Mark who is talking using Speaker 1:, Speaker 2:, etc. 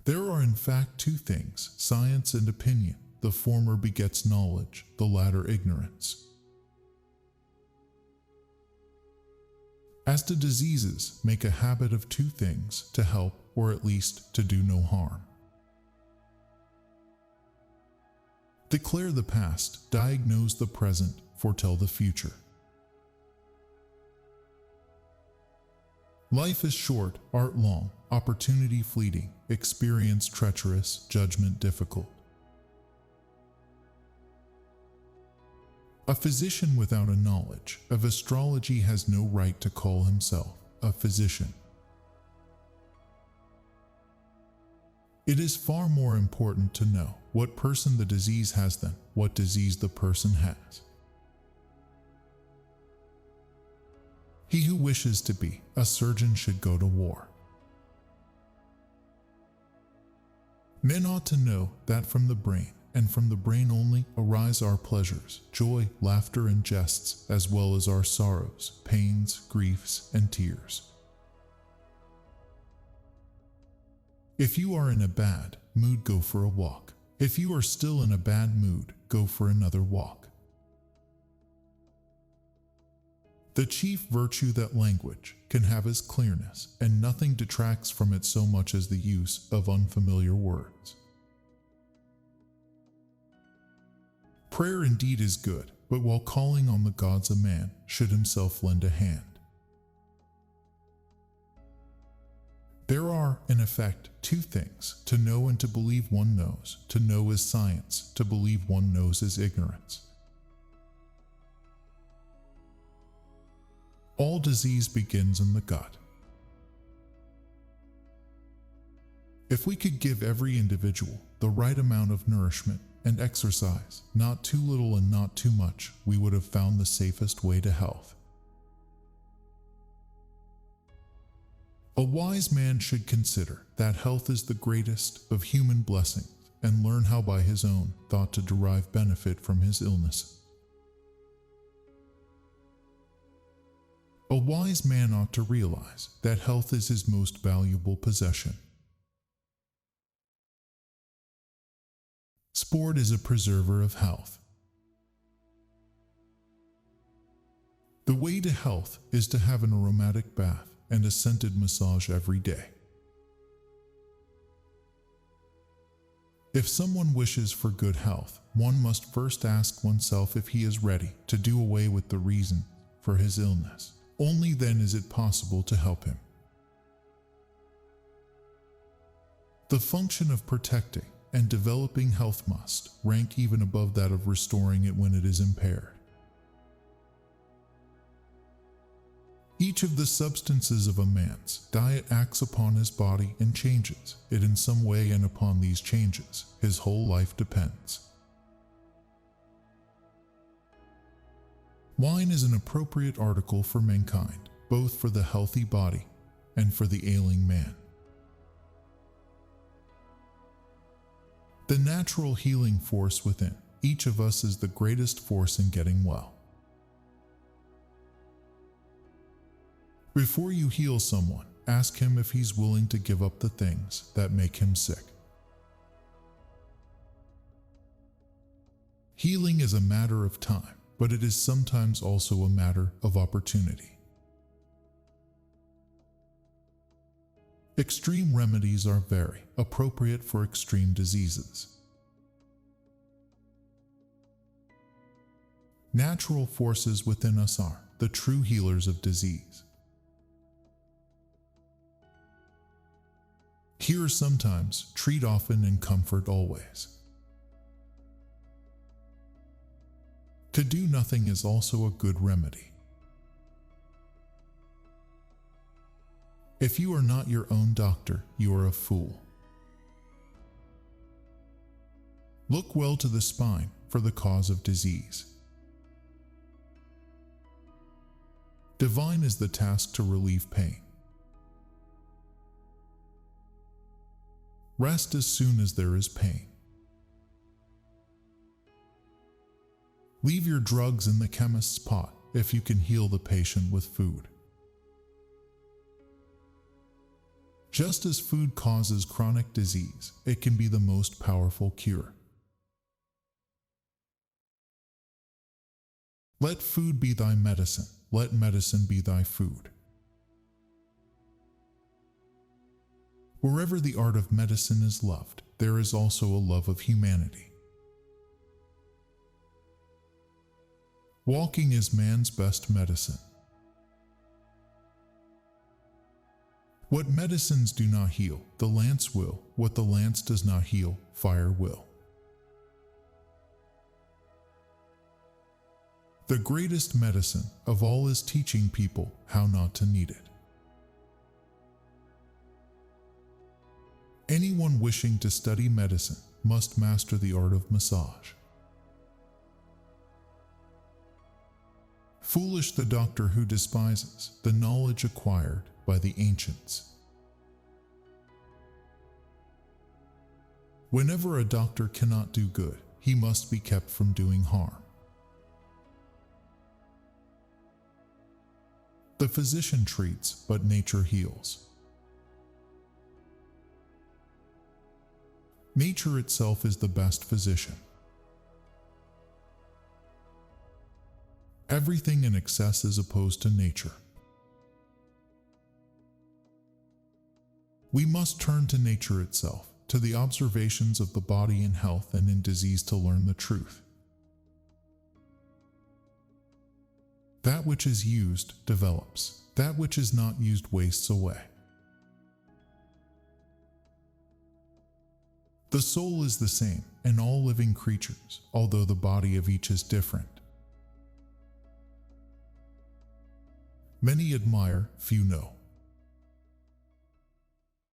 Speaker 1: There are in fact two things, science and opinion. The former begets knowledge, the latter ignorance. As to diseases, make a habit of two things, to help or at least to do no harm. Declare the past, diagnose the present, foretell the future. Life is short, art long, opportunity fleeting, experience treacherous, judgment difficult. A physician without a knowledge of astrology has no right to call himself a physician. It is far more important to know what person the disease has than what disease the person has. He who wishes to be a surgeon should go to war. Men ought to know that from the brain, and from the brain only, arise our pleasures, joy, laughter, and jests, as well as our sorrows, pains, griefs, and tears. If you are in a bad mood, go for a walk. If you are still in a bad mood, go for another walk. The chief virtue that language can have is clearness, and nothing detracts from it so much as the use of unfamiliar words. Prayer indeed is good, but while calling on the gods a man should himself lend a hand. There are, in effect, two things, to know and to believe one knows. To know is science, to believe one knows is ignorance. All disease begins in the gut. If we could give every individual the right amount of nourishment and exercise, not too little and not too much, we would have found the safest way to health. A wise man should consider that health is the greatest of human blessings and learn how by his own thought to derive benefit from his illnesses. A wise man ought to realize that health is his most valuable possession. Sport is a preserver of health. The way to health is to have an aromatic bath and a scented massage every day. If someone wishes for good health, one must first ask oneself if he is ready to do away with the reason for his illness. Only then is it possible to help him. The function of protecting and developing health must rank even above that of restoring it when it is impaired. Each of the substances of a man's diet acts upon his body and changes it in some way, and upon these changes his whole life depends. Wine is an appropriate article for mankind, both for the healthy body and for the ailing man. The natural healing force within each of us is the greatest force in getting well. Before you heal someone, ask him if he's willing to give up the things that make him sick. Healing is a matter of time, but it is sometimes also a matter of opportunity. Extreme remedies are very appropriate for extreme diseases. Natural forces within us are the true healers of disease. Hear sometimes, treat often, and comfort always. To do nothing is also a good remedy. If you are not your own doctor, you are a fool. Look well to the spine for the cause of disease. Divine is the task to relieve pain. Rest as soon as there is pain. Leave your drugs in the chemist's pot if you can heal the patient with food. Just as food causes chronic disease, it can be the most powerful cure. Let food be thy medicine, let medicine be thy food. Wherever the art of medicine is loved, there is also a love of humanity. Walking is man's best medicine. What medicines do not heal, the lance will. What the lance does not heal, fire will. The greatest medicine of all is teaching people how not to need it. Anyone wishing to study medicine must master the art of massage. Foolish the doctor who despises the knowledge acquired by the ancients. Whenever a doctor cannot do good, he must be kept from doing harm. The physician treats, but nature heals. Nature itself is the best physician. Everything in excess is opposed to nature. We must turn to nature itself, to the observations of the body in health and in disease to learn the truth. That which is used develops. That which is not used wastes away. The soul is the same in all living creatures, although the body of each is different. Many admire, few know.